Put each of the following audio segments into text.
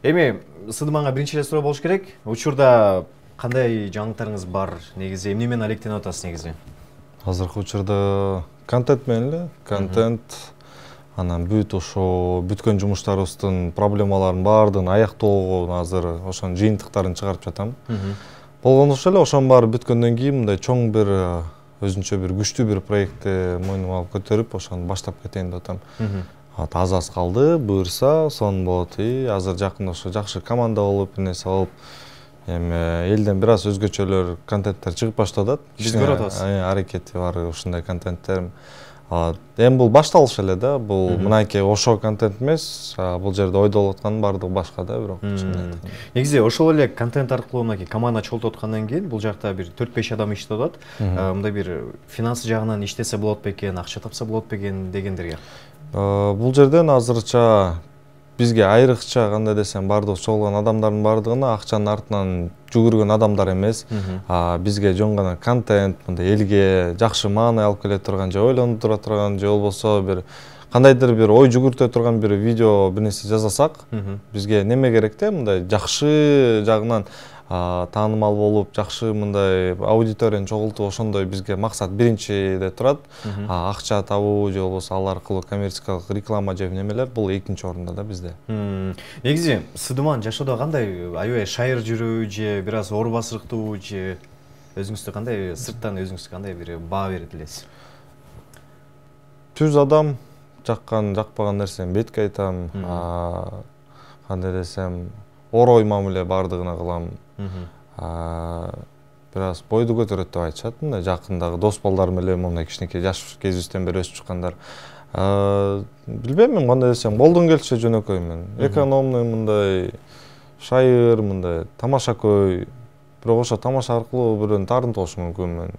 Эми Сыдыманга биринчи эле суроо болуш керек. Учурда кандай жаңылыктарыңыз бар? Негизи эмне менен алектенип атасыз негизи? Азыркы учурда контент менен эле, контент анан бүткөн жумуштарыбыздын проблемаларын баардыгын аяктоого азыр ошонун жыйынтыктарын чыгарып жатам. Болгондо эле ошонун баары бүткөндөн кийин мындай чоң бир өзүнчө бир күчтүү бир проектти мойнума алып көтөрүп, ошону баштап кетейин деп атам. Аз калды, буюрса сонун болот. Азыр жакында ошо жакшы команда болуп, нерсе болуп, эми элден бир аз өзгөчөлөр контенттер чыгып баштады. Биз көрүп атабыз. Аракети бар ушундай контенттер. Эми бул башталыш эле да, бул мынакей ошо контент эмес, бул жерде ойдолуп аткандын баардыгы башка да, бирок негизи ошол эле контент аркылуу мынакей команда чогултуп аткандан кийин бул жакта бир 4-5 адам иштеп атат. Мындай бир финансы жагынан иштесе болот бекен, акча тапса болот бекен дегендерге. Бул жерден азырча бизге айрыкча кандай десем, баардык чогулган адамдардын баардыгына акчанын артынан жүгүргөн адамдар эмес, бизге жөн гана контент, мындай элге жакшы мааны алып келе турган, же ойлондура турган, же болбосо бир кандайдыр бир ой жүгүртө турган бир видео бир нерсе жасасак, бизге неме керек да, мындай жакшы жагынан таанымал болуп, жакшы мындай аудиторияны чогултуп, ошондой бизге максат биринчиде турат. Акча табуу же болбосо ал аркылуу коммерциялык реклама же немелер бул экинчи орунда да бизде. Негизи Сыдыман жашоодо кандай, аябай шайыр жүрүү же бир аз оор басырыктуу же өзүңүздө кандай, сырттан өзүңүзгө кандай бир баа берет элесиз? Түз адам, жаккан, жакпаган нерсени бетке айтам. Кандай десем, орой мамиле баардыгына кылам. Бир аз бойду көтөрөт деп айтышат, мындай жакындагы дос балдарым эле, мындай кичинекей жаш кезибизден бери өсүп чыккандар. Билбейм, мен кандай десем, колдон келиши жөнөкөй мен. Экономный мындай шайыр, мындай тамашакөй. Бирок ошо тамаша аркылуу бирөөнү таарынтып алыш мүмкүн мен.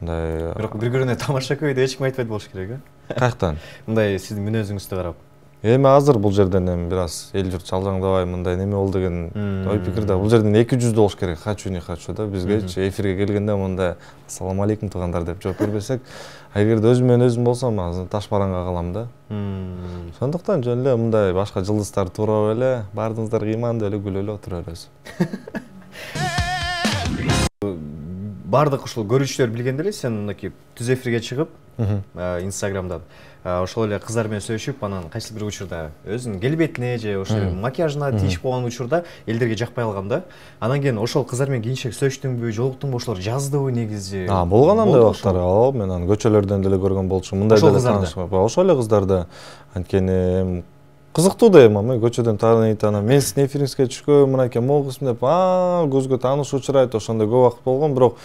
Мындай бирок бири-бирине тамашакөй деп эч ким айтпайт болуш керек, Каяктан? Мындай сиздин мүнөзүңүздү карап. Эми азыр бул жерден эми бир аз эл журт жалжаңдабай мындай неме болду деген ой пикирде. Бул жерден 200 болуш керек, хочу не хочу да. Бизгечи эфирге келгенде мындай ассаламу алейкум туугандар деп жооп бербесек, эгерде өзүм менен өзүм болсом, азыр таш бараңга калам да. Сондуктан жөн эле мындай башка жылдыздар туурап эле, баардыгыңыздар кыймандуу эле күлүп эле отура беребиз. Бардык ушул көрүүчүлөр билгенде эле сен мынакей түз эфирге чыгып, Инстаграмдан ошол эле кыздар менен сөйлөшүп, анан кайсы бир учурда өзүнүн келбетине же ошо макияжына тийишип койгон учурда элдерге жакпай калган да. Анан кийин ошол кыздар менен кийинчерээк сөйлөштүңбү, жолуктуңбу, ошолор жаздыбы негизи? Болгон андай убактар, мен анан көчөлөрдөн деле көргөн болчумун. Мындай деле таанышып, ошол эле кыздарды анткени кызыктуу да эми, көчөдөн тааныйт, анан мен сиздин эфириңизге түшкөм, мынакей могусмун деп, көзгө тааныш учурайт, ошондой көп убакыт болгон, бирок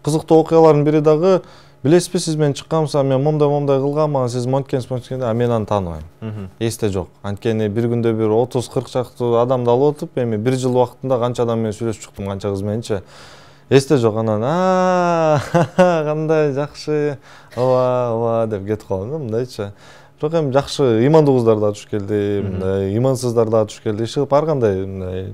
кызыктуу окуялардын бири дагы, билесизби, сиз менен чыкканбысыз, мен момдай кылгам, сиз монткенсиз, мен аны тааныбайм. Эсте жок. Анткени бир күндө бир 30-40 чактуу адамды алып отуп, эми бир жыл убактында канча адам менен сүйлөшүп чыктым, канча кыз мененчи. Эсте жок, анан кандай жакшы, ооба деп кетип калам да, мындайча. Бирок эми жакшы ыймандуу кыздар да түшүп келди, мындай ыймансыздар да түшүп келди. Иши ар кандай мындай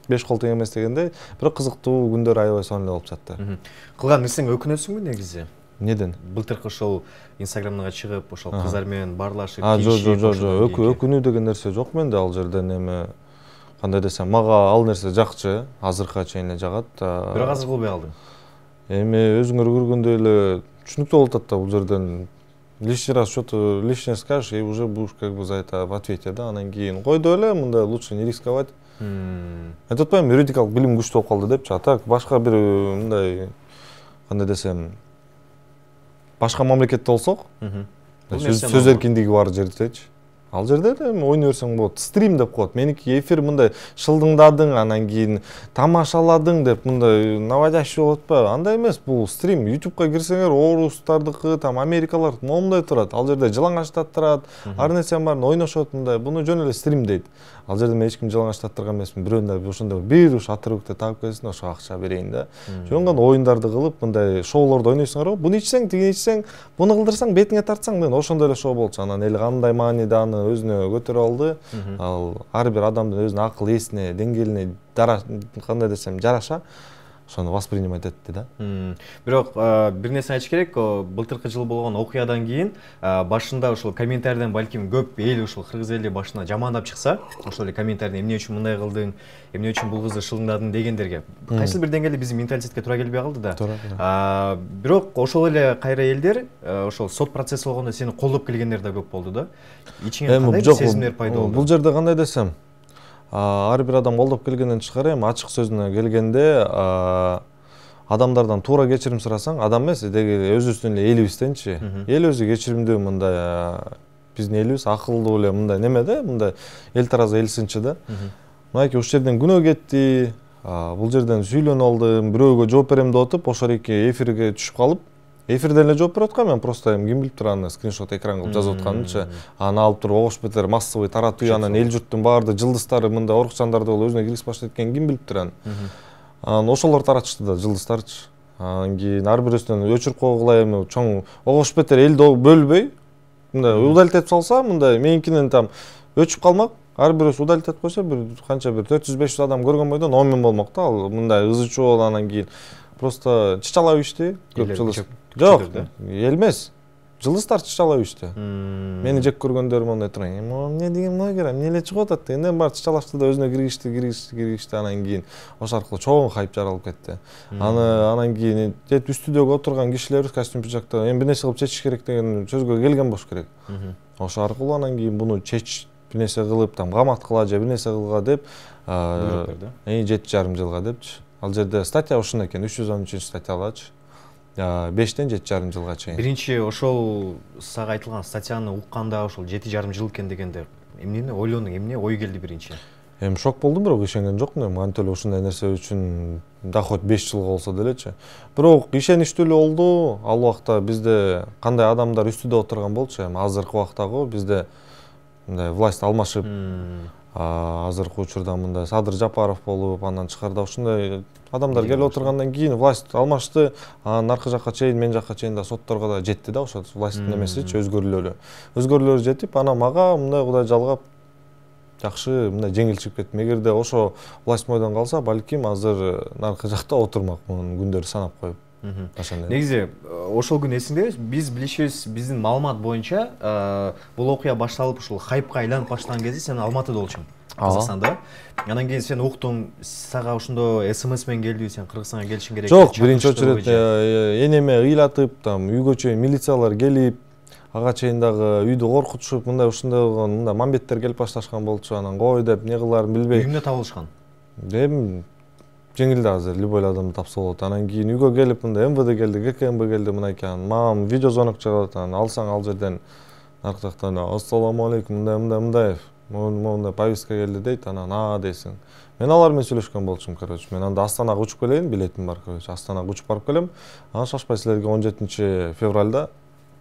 беш кол тең эмес дегендей, бирок кызыктуу күндөр аябай сонун эле болуп жатты. Кылган нерсең өкүнөсүңбү негизи? Неден? Былтыркы ошол Инстаграмга чыгып, ошол кыздар менен баарлашып, жок, өкүнүү деген нерсе жок менде ал жерден. Эми кандай десем, мага ал нерсе жакчы, азыркыга чейин эле жагат. Бирок азыр кылбай калдың. Эми өзүңөр көргөндөй эле түшүнүктүү болуп атат да, бул жерден лишний раз что-то лишнее скажешь, и уже будешь как бы за это в ответе, да, анан кийин койду эле, мындай лучше не рисковать. Айтып атпайм, юридикалык билим күчтүү болуп калды депчи, а так башка бир мындай кандай десем, башка мамлекетте болсок, сөз эркиндиги бар жердечи, ал жерде эми ойной берсең болот. Стрим деп коет. Меники эфир мындай шылдыңдадың, анан кийин тамашаладың деп мындай наводящий болуп атпайбы? Андай эмес, бул стрим. YouTube'га кирсеңер, орустардыкы, там Америкалар момундай турат. Ал жерде жалаңачтаттырат, ар нерсе бар, ойношот мындай. Буну жөн эле стрим дейт. Ал жерде мен эч ким жалаңачтаттырган эмесмин. Бирөөндө ошондой бир уш отрывокты таап келсин, ошо акча берейин да. Жөн гана оюндарды кылып, мындай шоулорду ойнойсуңар, буну ичсең, тигини ичсең, буну кылдырсаң, бетиңе тартсаң, мен ошондой эле шоу болчу. Анан эл кандай маанide аны өзүнө көтөрүп алды. Ал ар бир адамдын өзүнүн акыл эсине, деңгээлине кандай десем жараша ошону воспринимать этти да. Бирок бир нерсе айтыш керек, былтыркы жылы болгон окуядан кийин башында ошол комментарийден балким көп эл ушул кыргыз эли башына жамандап чыкса, ошол эле комментарийде эмне үчүн мындай кылдың, эмне үчүн бул кызды шылыңдадың дегендерге кайсыл бир деңгээлде биздин менталитетке туура келбей калды да. Бирок ошол эле кайра элдер ошол сот процесси болгондо сени колдоп келгендер да көп болду да. Ичиңен кандай бир сезимдер пайда болду? Бул жерде кандай десем, ар бир адам колдоп келгенден тышкары эми ачык сөзүнө келгенде адамдардан туура кечирим сурасаң, адам эмес, деги өзүбүздүн эле элибизденчи. Эл өзү кечиримдүү мындай биздин элибиз акылдуу эле мындай неме да, мындай эл таразы эл сынчы да. Мынакей ушул жерден күнөө кетти, бул жерден сүйлөнүп алдым, бирөөгө жооп берем деп атып, ошол эки эфирге түшүп калып, эфирден эле жооп берип аткан, мен просто ким билиптир аны скриншот экран кылып жазып атканымчы, аны алып туруп огош бетер массовый таратуу, анан эл журттун баардык жылдыздары мындай орукчандарды болуп өзүнө киргизип баштайт экен, ким билиптир аны. Анан ошолор таратышты да, жылдыздарчы. Анан кийин ар бирөөсүнөн өчүрүп койгула эми чоң огош бетер элди бөлбөй, мындай удалить этип салса, мындай меникинен там өчүп калмак, ар бирөөсү удалить этип койсо, бир канча бир 400-500 адам көргөн бойдон 10 000 болмок да, ал мындай ызы чуу болуп анан кийин просто чычалап ишти, көп жылдыз. Жок, эл эмес. Жылдыздар чычалап ишти. Мени жек көргөндөр мондай турган. Эмне деген блогер, эмне эле чыгып атат дегенден бар чычалашты да өзүнө киргизишти, анан кийин ошол аркылуу чоң хайп жаралып кетти. Анан кийин жетип үстүдөгү отурган кишилер костюм пиджакта эми бир нерсе кылып чечиш керек деген сөзгө келген болуш керек. Ошол аркылуу анан кийин буну чечиш бир нерсе кылып, там камат кыла же бир нерсе кылга деп 7,5 жылга депчи. Ал жерде статья ушундай экен, 313-статьялачы. 5-тен 7,5 жылга чейин. Биринчи ошол сага айтылган статьяны укканда ошол 7,5 жыл экен дегенде эмнени ойлондуң, эмне ой келди биринчи? Эми шок болдум, бирок ишенген жокмун. Эми кантип эле ушундай нерсе үчүн да хоть 5 жылга болсо делечи. Бирок ишеничтүү эле болду. Ал убакта бизде кандай адамдар үстүдө отурган болчу, эми азыркы убактагы бизде мындай власть алмашып, азыркы учурда мындай Садыр Жапаров болуп, андан тышкарыда ушундай адамдар келип отургандан кийин власть алмашты, анан аркы жакка чейин, мен жакка чейин да сотторго да жетти да, ошо власттын эмесичи өзгөрүүлөрү жетип, анан мага мындай Кудай жалгап жакшы мындай жеңил чыгып кеттим. Эгерде ошо власть мойдон калса, балким азыр наркы жакта отурмакмын, күндөрү санап коюп. Негизи ошол күн эсиңдеби? Биз билишибиз, биздин маалымат боюнча бул окуя башталып ушул хайпка айланып баштаган кезде сен Алматыда болчуң, Казакстанда. Анан кийин сен уктуң, сага ошондо СМС менен келдиби, сен Кыргызстанга келишиң керек? Жок, биринчи очередь энеме ыйлатып, там үйгө чейин милициялар келип, ага чейин дагы үйдү коркутушуп, мындай ушундай болгон, мындай мамбеттер келип башташкан болчу, анан кой деп эмне кылаарын билбей. Үйүңдө табылышкан? Эми жеңил да азыр, любой адамды тапса болот. Анан кийин үйгө келип, мындай МВД келди, ГКМБ келди, мынакей мамам видео звонок чыгып атат, алсаң ал жерден аркы жактан ассаламу алейкум, мындай мондай повестка келди дейт, анан дейсиң. Мен алар менен сүйлөшкөн болчумун, короче. Мен анда Астанага учуп келейин, билетим бар, короче. Астанага учуп барып келем. Анан шашпай силерге 17 февралда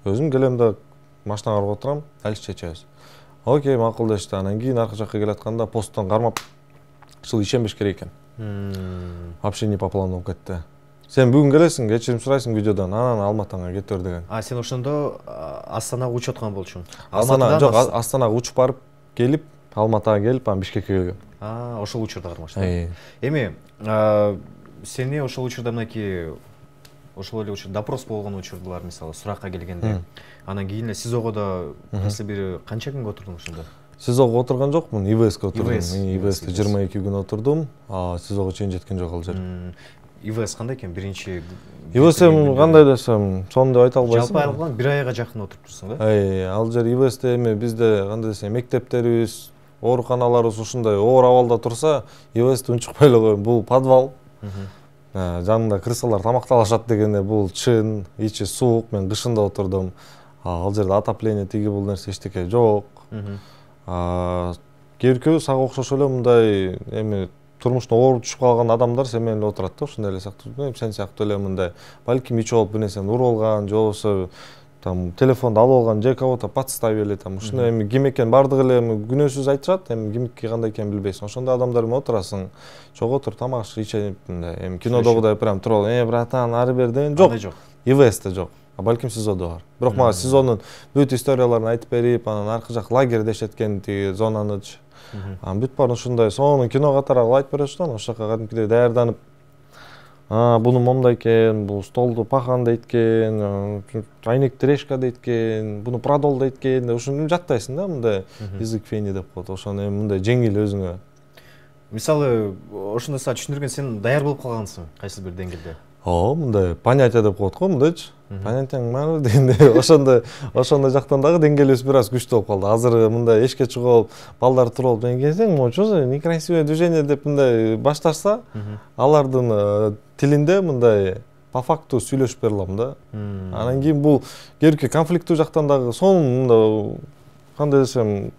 өзүм келем да машинага барып отурам, дальше чечебиз. Окей, макул дешти. Анан кийин аркы жакка келатканда посттон кармап, ушул ишенбеш керек экен. Вообще не по плану болуп кетти. Сен бүгүн келесиң, кечирим сурайсың видеодон, анан Алматыга кете бер деген. Сен ошондо Астанага учуп аткан болчуң. Астанага учуп барып келип, Алматыга келип, анан Бишкекке келгем. Ошол учурда кармаштың. Эми сени ошол учурда мынакей ошол эле учурда допрос болгон учурлар, мисалы, суракка келгенде, анан кийин эле СИЗОго да кайсы бир канча күнгө отурдуң ошондо? СИЗОго отурган жокмун, ИВСке отурдум. ИВСте 22 күн отурдум, СИЗОго чейин жеткен жок ал жер. ИВС кандай экен биринчи? ИВС кандай десем, сонун деп айта албайсың. Жалпы айрылган 1 айга жакын отуруп турсуң да? Ал жер ИВСте эми бизде кандай десем, мектептерибиз, ооруканаларыбыз ушундай оор абалда турса, ИВСти унчукпай эле коем. Бул подвал. Жанында крысалар тамакталышат дегенде бул чын, ичи суук, мен кышында отурдум. Ал жерде отопление тиги бул нерсе эчтеке жок. Керкөө сага окшош эле мындай эми турмуштан оор түшүп калган адамдар сен менен эле отурат да, ушундай эле сыяктуу. Сен сыяктуу эле мындай балким ичип алып бир нерсени уруп алган, же болбосо там телефонду алып алган, же кого-то подставили, там ушундай эми ким экен бардыгы эле күнөөсүз айтышат, эми кимдики кандай экенин билбейсиң. Ошондой адамдар менен отурасың, чогуу туруп тамак ичип, мындай эми кинодогудай прям туруп алып, братан, ары бер деген жок. ИВСте жок. Балким СИЗОдо бар. Бирок мага СИЗОнун бүт историяларын айтып берип, анан аркы жак лагерь дешет экен, тиги зонанычы. Бүт баарын ушундай сонун кино катары айтып беришти, ошол жака кадимкидей даярданып Буну момдай экен, бул столду пахан дейт экен, чайник трешка дейт экен, буну продол дейт экен, ушуну жаттайсың да, мындай язык фени деп коет. Ошону эми мындай жеңил өзүңө. Мисалы, ошондо сага түшүндүргөн сен даяр болуп калгансың кайсы бир деңгээлде. Мындай понятие деп коет го, мындайчы. Понятияң бар дегенде ошондой жактан дагы деңгээлибиз бир аз күчтүү болуп калды. Азыр мындай эшикке чыгып, балдар туруп, мен келсең, что за некрасивое движение деп мындай башташса, алардын тилинде мындай по факту сүйлөшүп бере алам да. Анан кийин бул керки конфликттүү жактан дагы сонун мындай кандай десем,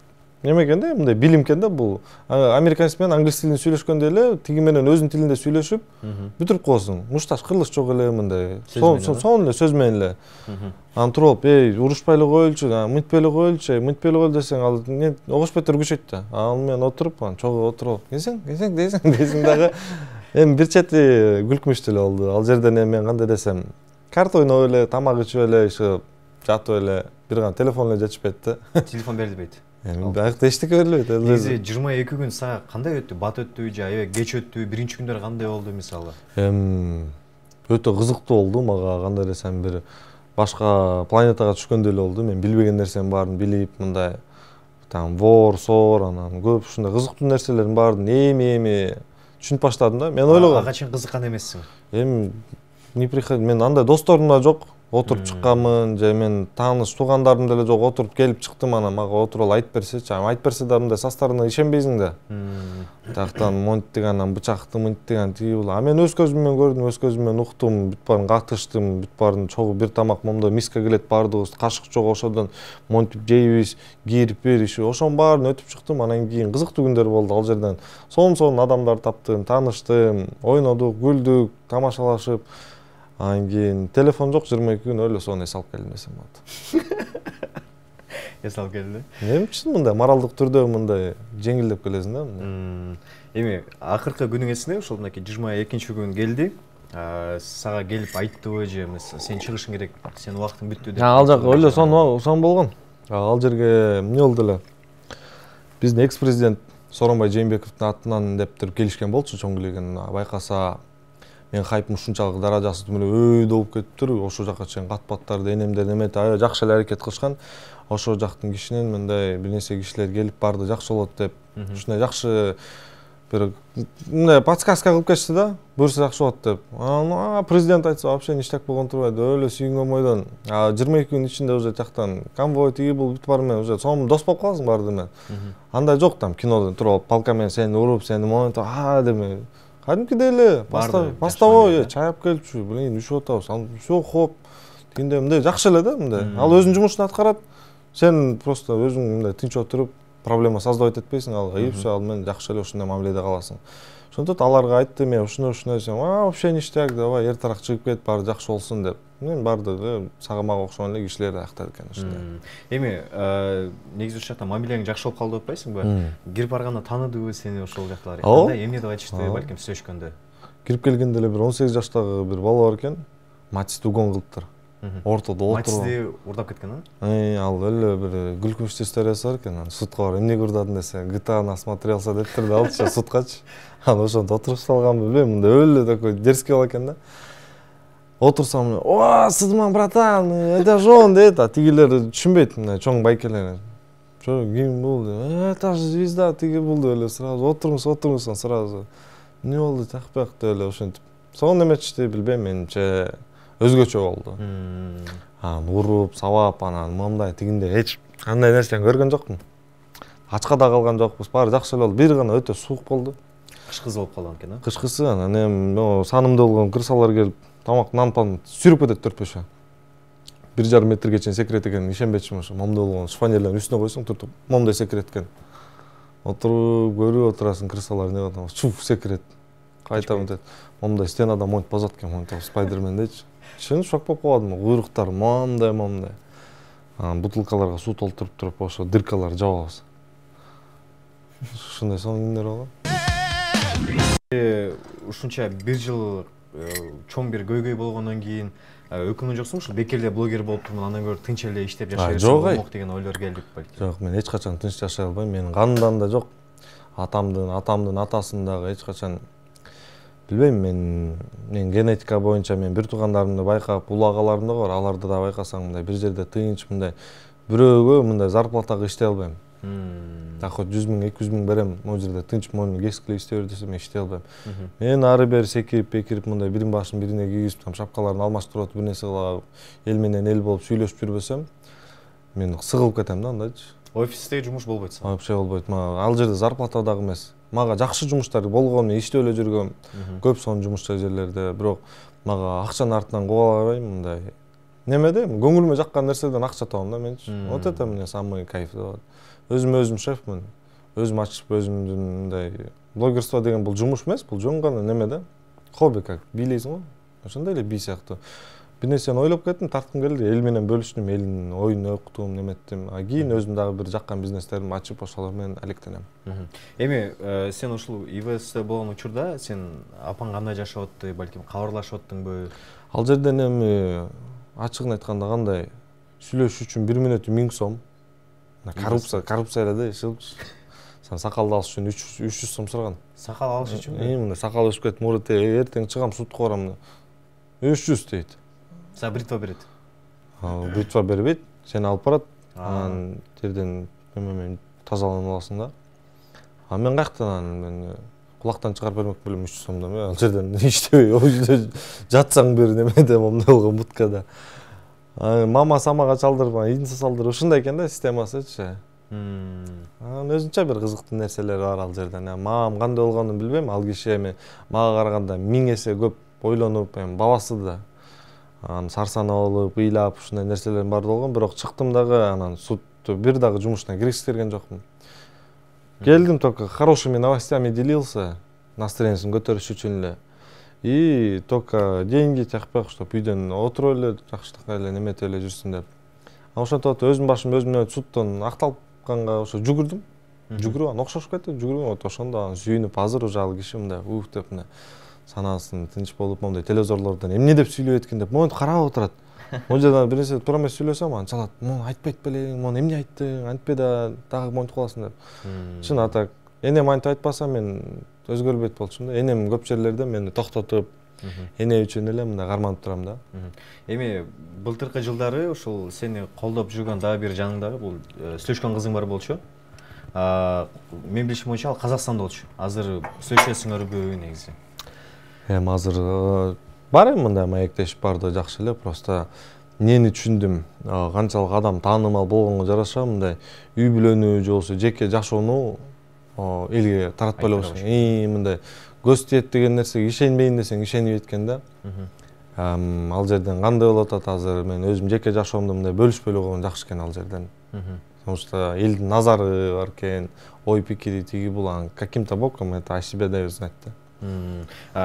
неме экен да, мындай билим экен да бул. Американец менен англис тилинде сүйлөшкөндө эле тиги менен өзүнүн тилинде сүйлөшүп, бүтүрүп коесуң. Мушташ кырылыш жок эле мындай. Сонун эле сөз менен эле. Анан туруп, урушпай эле коелучу, мынтпай эле коелучу десең, ал огошпой түргүшөйт да. Ал менен отуруп, чогуу отуруп, келсең дейсиң дагы. Эми бир чети күлкүмүштүү эле болду. Ал жерден эми мен кандай десем, карта ойноп эле, тамак ичип эле, жатып эле, бир гана телефон эле жетишпейт да. Телефон берилбейт. Эми биякта эчтеке берилбейт. Негизи 22 күн сага кандай өттү? Бат өттү же аябай кеч өттү? Биринчи күндөр кандай болду мисалы? Өтө кызыктуу болду мага, кандай десем, бир башка планетага түшкөндөй эле болду. Мен билбеген нерсенин баарын билип, мындай там вор, сор, анан көп ушундай кызыктуу нерселердин баарын эми түшүнүп баштадым да. Мен ойлогом. Ага чейин кызыккан эмессиң. Эми мен андай досторум да жок. Отуруп чыкканмын, же мен тааныш туугандарым деле жок, отуруп келип чыктым, анан мага отуруп алып айтып берсечи. Айтып берсе да мындай састарына ишенбейсиң да. Тактан монттик анан бычакты, мынттик анан тиги бул. Мен өз көзүм менен көрдүм, өз көзүм менен уктум, бүт баарын катыштым, бүт баарын чогуу бир тамак момдо миска келет бардыгыбыз, кашык жок, ошодон монтип жейбиз, кийирип беришип, ошонун баарын өтүп чыктым. Анан кийин кызыктуу күндөр болду ал жерден. Сонун адамдар таптым, тааныштым, ойнодук, күлдүк, тамашалашып. Анан кийин телефон жок, 22 күн эле сону эс алып келдим десем болот. Эс алып келди. Эми чын мындай моралдык түрдө мындай жеңилдеп келесиң да. Эми акыркы күнүң эсиңде, ошол мынакей 22 күн келди. Сага келип айттыбы же сен чыгышың керек, сенин убактың бүттү деп. Ал жак эле сон болгон. Ал жерге эмне болду эле? Биздин экс-президент Сооронбай Жээнбековдун атынан деп туруп келишкен болчу чоң килеген. Байкаса мен хайпым ушунчалык даражасы менен болуп кетиптир. Ошол жака чейин кат-паттарды энемдер эметип, аябай жакшы эле аракет кылышкан. Ошол жактын кишинен мындай бир нерсе кишилер келип барды, жакшы болот деп. Ушундай жакшы бир мындай подсказка кылып кетишти да. Буюрса жакшы болот деп. Президент айтса вообще ништяк болгон турбайт. Өлө сүйүнгөн бойдон. 22 күн ичинде уже жактан конвой тиги бул бүт баары менен уже сонун дос болуп каласың баарды менен. Андай жок там кинодон туруп палка менен сени уруп, сени момент деме. Кадимкидей эле бастабой чайып келипчү, блин, үшүп атабыз. Всё хоп. Дегенде мындай жакшы эле да, мындай. Ал өзүнүн жумушун аткарат. Сен просто өзүң мындай тынч отуруп, проблема создавать этпейсиң, ал всё ал менен жакшы эле ушундай мамиледе каласың. Ошондо аларга айттым, мен ушуну десем, вообще ништяк, давай эртераак чыгып кет, баары жакшы болсун деп. Мен барды сага мага окшогон эле кишилер аяктады экен ушундай. Эми негизи ушул жакта мамилең жакшы болуп калды деп атпайсыңбы? Кирип барганда тааныдыбы сени ошол жактагылар? Кандай эмне деп айтышты, балким сүйлөшкөндө? Кирип келгенде эле бир 18 жаштагы бир бала бар экен. Матисти угон кылыптыр. Ортодо отуруп. Матисти урдап кеткен, ал эле бир күлкүнчтүү историясы бар экен. Сутка барып эмнеге урдадың десе, GTA насмотрелся дептир да алчы суткачы. Анан ошондо отуруп салганбы билбейм, мындай өлө такой дерзкий бала экен да. Отурсам, Сыдман братан, это же он дейт, тигилер түшүнбөйт, мындай чоң байкелер. Ким бул? Это же звезда, тиги бул деп эле сразу отуруңуз сразу. Эмне болду, такпак деп эле ошентип. Сонун эметишти, билбейм, менимче өзгөчө болду. Анан уруп, сабап, анан момундай тигинде эч кандай нерсени көргөн жокмун. Ачка да калган жокпуз, баары жакшы эле болду. Бир гана өтө суук болду. Кышкысы болуп калган экен, Кышкысы, анан эми санымда болгон кырсалар келип тамак нан-пан сүрүп кетет 4-5. 1,5 метрге чейин секирет экен, ишенбечимин ошо. Момдой болгон шпанерлердин үстүнө койсоң, туртуп момдой секирет экен. Отуруп, көрүп отурасың, кырсалар эмне кылат, чуф секирет. Кайта мынтет. Момдой стенадан монтип базат экен, монтип Спайдермен дейчи. Чын шок болуп калдым, куйруктар момдой. Анан бутылкаларга суу толтуруп туруп, ошо дыркалар жабабыз. Ушундай сонун күндөр болгон. Ушунча бир жыл чоң бир көйгөй болгондон кийин өкүнгөн жоксуңбу? Ушул бекерде блогер болуп турмун, андан көрө тынч эле иштеп жашай берсем болмок деген ойлор келди балки. Жок, мен эч качан тынч жашай албайм. Менин канымдан да жок. Атамдын атасынын дагы эч качан Билбейм, мен генетика боюнча мен бир туугандарымды байкап, улуу агаларым да бар, аларды да байкасаң мындай бир жерде тынч мындай бирөөгө мындай зарплатага иштей албайм. Так хоть 100 000, 200 000 берем, могу жерде тынч моюнду кескилеп иштей бер десем иштей албайм. Мен ары бери секирип мындай бирин башын бирине кийгизип, там шапкаларын алмаштырып отуруп, бир нерсе кылып, эл менен эл болуп сүйлөшүп жүрбөсөм, мен сыгылып кетем да андайчы. Офисте жумуш болбойт сага? Вообще болбойт. Мага ал жерде зарплата дагы эмес. Мага жакшы жумуштар болгон, мен иштеп эле жүргөм. Көп сонун жумушчу жерлерде, бирок мага акчанын артынан кубалабайм мындай. Немеде көңүлүмө жаккан нерседен акча табам да менчи. Вот это мне самый кайф болот. Өзүм шефмин. Өзүм ачып, өзүмдүн мындай блогерство деген бул жумуш эмес, бул жөн гана неме да. Хобби как, бийлейсиң го. Ошондой эле бий сыяктуу. Бир нерсени ойлоп кеттим, тарткым келди, эл менен бөлүштүм, элдин оюн уктум, неметтим. А кийин өзүм дагы бир жаккан бизнестеримди ачып, ошолор менен алектенем. Эми сен ушул ИВСте болгон учурда сен апаң кандай жашап атты, балким кабарлашып аттыңбы? Ал жерден эми ачыгын айтканда кандай сүйлөшүү үчүн 1 мүнөтү 1000 сом. Коррупция эле да ишилчү. Сен сакалды алыш үчүн 300 сом сураган. Сакал алыш үчүн? Мындай сакал өсүп кетип, мурут эртең чыгам сутка барам. 300 дейт. Сага бритва берет? Бритва бербейт, сени алып барат. Анан жерден немен тазаланып аласың да. А мен каяктан мен кулактан чыгарып бермек белем 300 сомдон. Ал жерден иштебей, жатсаң бир немеде момундай болгон буткада. Мама самага чалдырып, инса салдырып, ушундай экен да системасычы. Анан өзүнчө бир кызыктуу нерселер бар ал жерден. Мамам кандай болгонун билбейм, ал киши эми мага караганда 1000 эсе көп ойлонуп, бабасы да сарсанып алып, ыйлап, ушундай нерселердин баары болгон, бирок чыктым дагы анан суд бир дагы жумушуна кириштерген жокмун. Келдим только хорошими новостями делился, настроениесин көтөрүш үчүн эле. И только деньги тякпак, чтоб үйдөн отуруп эле жакшылыкка эле немете эле жүрсүн деп. Ошентип өзүм башым өзүмө судтан акталганга ошо жүгүрдүм. Жүгүрүп анан окшошуп кетти, жүгүрүп вот ошондо анан сүйүнүп азыр уже ал киши мындай деп мындай санасын тынч болуп, моундай телевизорлордон эмне деп сүйлөп эткин деп моунтип карап отурат. Могу жерден бир нерсе туура эмес сүйлөсөм, анан чалат. Муну айтпайт белең, муну эмне айттың, антпе да дагы моунтип каласың деп. Чын атак, энем антип айтпаса мен өзгөрбөйт болчумун да. Энем көп жерлерде мени токтотуп, эне үчүн эле мындай карманып турам да. Эми былтыркы жылдары ушул сени колдоп жүргөн дагы бир жаныңдагы бул сүйлөшкөн кызың бар болчу. Мен билишим боюнча ал Казакстанда болчу. Азыр сүйлөшөсүңөрбү негизи? Азыр бар эми мындай маектешип барды жакшы эле, просто эмнени түшүндүм, канчалык адам таанымал болгонго жараша мындай үй бүлөнү же болбосо жеке жашоону элге таратпай эле баштайм. Мындай көз тиет деген нерсеге ишенбейин десең ишенбейт экен да. Ал жерден кандай болуп атат азыр, мен өзүм жеке жашоомду мындай бөлүшпөй эле койгон жакшы экен ал жерден. Потому что элдин назары бар экен, ой пикири тиги бул, каким-то боком это о себе дает знать да.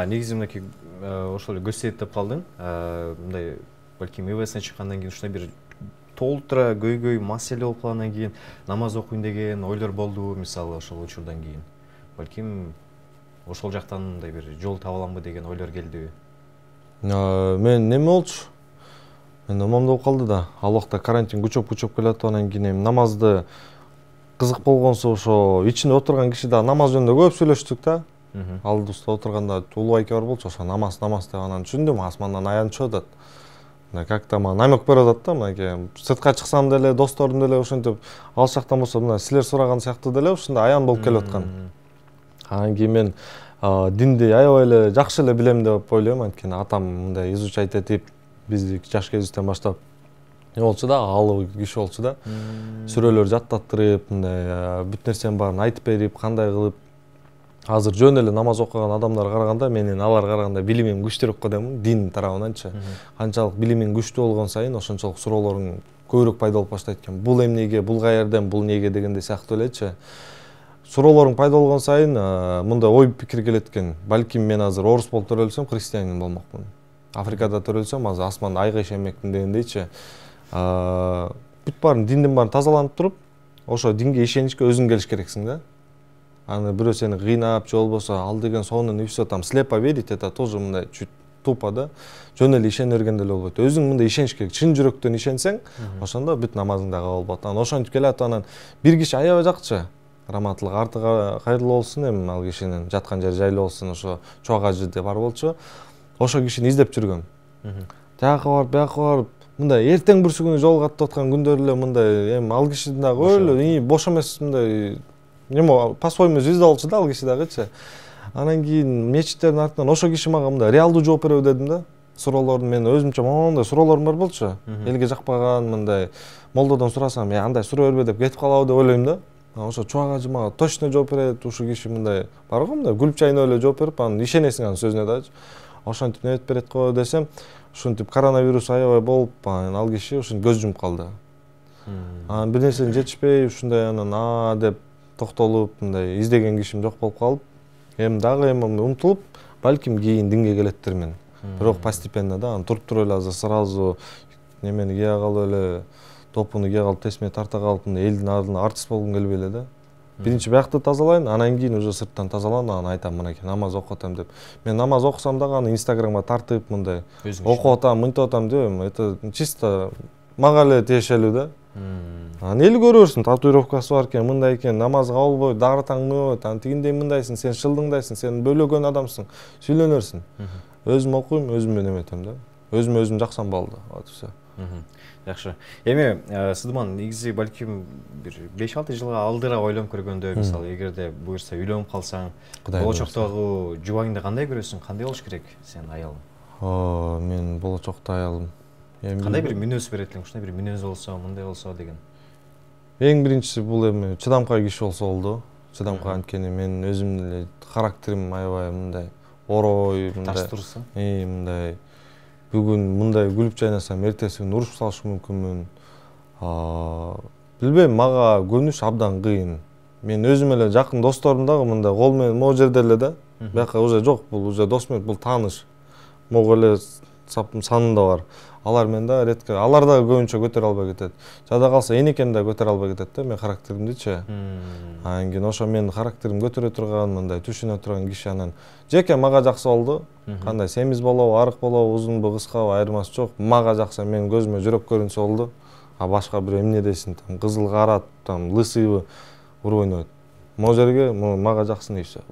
Негизи мынакей ошол эле көз тиет деп калдың. Мындай балким ИВСтен чыккандан кийин ушундай бир толтура көйгөй маселе болуп калгандан кийин намаз окуйн деген ойлор болдубу, мисалы ошол учурдан кийин? Балким ошол жактан мындай бир жол таба аламбы деген ойлор келдиби? Мен неме болчу? Мен момдоп калды да. Ал убакта карантин күчөп келе аткандан кийин эми намазды кызык болгонсо ошо ичинде отурган киши да намаз жөнүндө көп сүйлөштүк да. Алдыбызда отурганда улуу айке бар болчу, ошо намаз деп анан түшүндүм, асмандан аян чыгып атат. Как-то мага намек берип атат да, мынакей сыртка чыксам деле, досторум деле ошентип алыс жактан болсо мына силер сураган сыяктуу деле ушундай аян болуп келип аткан. Анан кийин мен динди аябай эле жакшы эле билем деп ойлойм, анткени атам мындай изучать этип, бизди жаш кезибизден баштап болчу да, алуу киши болчу да. Сүрөлөр жаттаттырып, мындай бүт нерсенин баарын айтып берип, кандай кылып. Азыр жөн эле намаз окуган адамдарга караганда менин аларга караганда билимим күчтүүрөөк го дейм, дин тарабынанчы. Канчалык билимиң күчтүү болгон сайын ошончолук суроолоруң көбүрөөк пайда болуп баштайт экен. Бул эмнеге, бул каерден, бул эмнеге дегенде сыяктуу элечи. Суроолоруң пайда болгон сайын мындай ой пикир келет экен. Балким мен азыр орус болуп төрөлсөм, христианин болмокмун. Африкада төрөлсөм, азыр асманда айга ишенмекмин дегендейчи. Бүт баарын диндин баарын тазаланып туруп, ошо динге ишеничке өзүң келиш керексиң да. Аны бирөө сени кыйнап, же болбосо ал деген сонун и всё там слепо верить, это тоже мындай чуть тупо да. Жөн эле ишене берген деле болбойт. Өзүң мындай ишениш керек, чын жүрөктөн ишенсең, ошондо бүт намазың да кабыл болот. Анан ошентип келатып анан бир киши аябай жакчы. раматылык арты кайрылуу болсун, эми ал кишинин жаткан жери жайлуу болсун, ошо Чок ажы деп бар болчу. Ошо кишини издеп жүргөм. Жака барып, бияка барып, мындай эртең бүрсүгүнү жолго аттап аткан күндөр эле мындай, эми ал киши дагы өлө бош эмес мындай эме по-своему звезда болчу да ал киши дагычы. Анан кийин мечиттердин артынан ошо киши мага мындай реалдуу жооп береби дедим да. Суроолорду мен өзүмчө моундай суроолорум бар болчу. Элге жакпаган мындай молдодон сурасам, андай суроо бербе деп кетип калабы деп ойлойм да. Ошо Чубак ажы мага точно жооп берет, ушул киши мындай бар го мындай күлүп чайнап эле жооп берип, анан ишенесиң анын сөзүнө дачы. Ошентип небет берет го десем, ушинтип коронавирус аябай болуп, анан ал киши ушинтип көз жумуп калды. Анан бир нерсени жетишпей, ушундай анан деп токтолуп, мындай издеген кишим жок болуп калып, эми дагы умтулуп, балким кийин динге келеттермин. Бирок постепенно да, анан туруп эле азыр сразу немени кие калып эле, топуну кие калып, тесме тарта калып, элдин алдында артист болгум келбей эле да. Биринчи биякты тазалайын, анан кийин уже сырттан тазаланып, анан айтам мынакей намаз окуп атам деп. Мен намаз окусам дагы аны Инстаграмга тартып мындай окуп атам, мынтип атам деп, это чисто мага эле тиешелүү да. Анан эл көрө берсин, татуировкасы бар экен, мындай экен, намаз кабыл болбойт, дагы таңмойт, анан тигиндей мындайсың, сен шылдыңдайсың, сен бөлөгөн адамсың, сүйлөнө берсин. Өзүм окуйм, өзүм менен эметем да. Өзүм жаксам болду. Вот всё. Жакшы. Эми Сыдыман негизи балким бир 5-6 жылга алдыраак ойлонуп көргөндө, мисалы, эгерде буюрса үйлөнүп калсаң, болочоктогу жубагыңды кандай көрөсүң? Кандай болуш керек сенин аялың? Мен болочокто аялым. Кандай бир мүнөз берет элең? Ушундай бир мүнөз болсо, мындай болсо деген. Эң биринчиси бул эми чыдамкай киши болсо болду. Чыдамкай анткени мен өзүм эле характерим аябай мындай орой, мындай. Таш турсун. Мындай бүгүн мындай күлүп чайнасам, эртеси күнү урушуп салышы мүмкүнмүн. Билбейм, мага көнүш абдан кыйын. Мен өзүм эле жакын досторум дагы мындай кол менен могу жерде эле да. Бияка уже жок, бул уже дос эмес, бул тааныш. Могу эле санында бар. Алар мен да редко, алар да көбүнчө көтөрө албай кетет. Жада калса энекен да көтөрө албай кетет да, мен характеримдичи. Анан кийин ошо менин характерим көтөрө турган, мындай түшүнө турган киши анан жеке мага жаксы болду. Кандай семиз болобу, арык болобу, узунбу, кыскабы айырмасы жок. Мага жакса, менин көзүмө жүрөк көрүнсө болду. А башка бир эмне десин, там кызыл кара, там лысыйбы, уруп ойнойт. Могу жерге мага жаксын дейсиз.